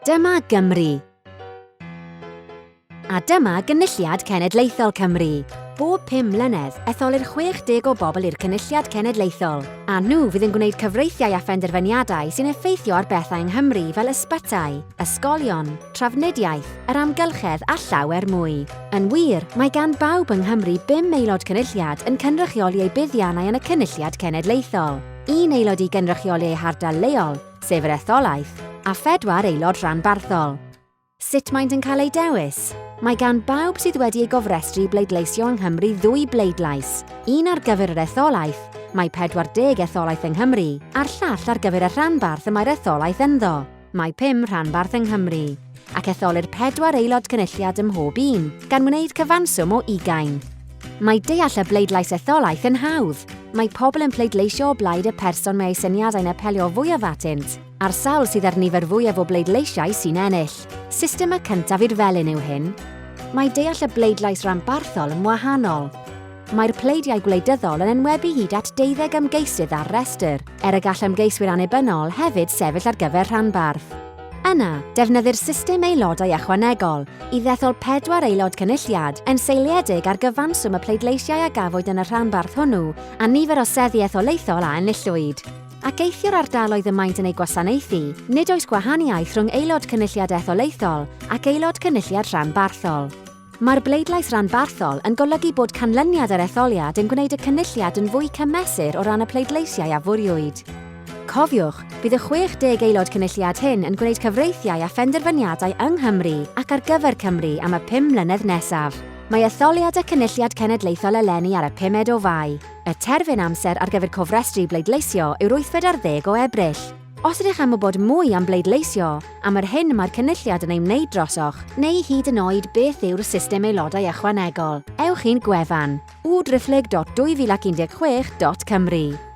Dyma Gymru. A dyma Gynulliad Cenedlaethol Cymru. Bob 5 mlynedd, etholir 60 o bobl i'r Cynulliad Cenedlaethol, a nhw fydd yn gwneud cyfreithiau a phenderfyniadau sy'n effeithio ar bethau yng Nghymru fel ysbytai, ysgolion, trafnidiaeth, yr amgylchedd a llawer mwy. Yn wir, mae gan bawb yng Nghymru 5 aelod cynulliad yn cynrychioli eu buddiannau yn y Cynulliad Cenedlaethol, 1 aelod i gynrychioli eu hardal leol, sef yr etholaeth, a 4 aelod rhanbarthol. Sut maent yn cael eu dewis? Mae gan bawb sydd wedi ei gofrestru bleidleisio yng Nghymru 2 bleidlais, un ar gyfer yr etholaeth, mae 40 etholaeth yng Nghymru, a'r llall ar gyfer y rhanbarth y mae'r etholaeth ynddo, mae 5 rhanbarth yng Nghymru, ac etholir 4 aelod cynulliad ym mhob un, gan wneud cyfanswm o 20. Mae deall y bleidlais etholaeth yn hawdd. Mae pobl yn pleidleisio o blaid y person mae ei syniadau'n apelio fwyaf atynt, a'r sawl sydd ar nifer fwyaf o bleidleisiau sy'n ennill. System y cyntaf i'r felyn yw hyn. Mae deall y bleidlais rhanbarthol yn wahanol. Mae'r pleidiau gwleidyddol yn enwebu hyd at 12 ymgeisydd ar restr, y gall ymgeiswyr annibynnol hefyd sefyll ar gyfer rhanbarth. Yna, defnyddir system aelodau ychwanegol i ddethol 4 aelod cynulliad yn seiliedig ar gyfanswm y pleidleisiau a gafwyd yn y rhanbarth hwnnw a nifer o seddi etholaethol a enillwyd. Ac eithio'r ardaloedd y maent yn ei gwasanaethu, nid oes gwahaniaeth rhwng aelod cynulliad etholaethol ac aelod cynulliad rhanbarthol. Mae'r bleidlais rhanbarthol yn golygu bod canlyniad yr etholiad yn gwneud y cynulliad yn fwy cymesur o ran y pleidleisiau a fwriwyd. Cofiwch, bydd y 60 aelod cynulliad hyn yn gwneud cyfreithiau a phenderfyniadau yng Nghymru ac ar gyfer Cymru am y 5 mlynedd nesaf. Mae etholiad y Cynulliad Cenedlaethol eleni ar y 5 o Fai. Y terfyn amser ar gyfer cofrestru bleidleisio yw'r 8 o Ebrill. Os ydych am wybod mwy am bleidleisio, am yr hyn mae'r cynulliad yn ei wneud drosoch, neu hyd yn oed beth yw'r system aelodau ychwanegol, ewch i'n gwefan www.2016.cymru.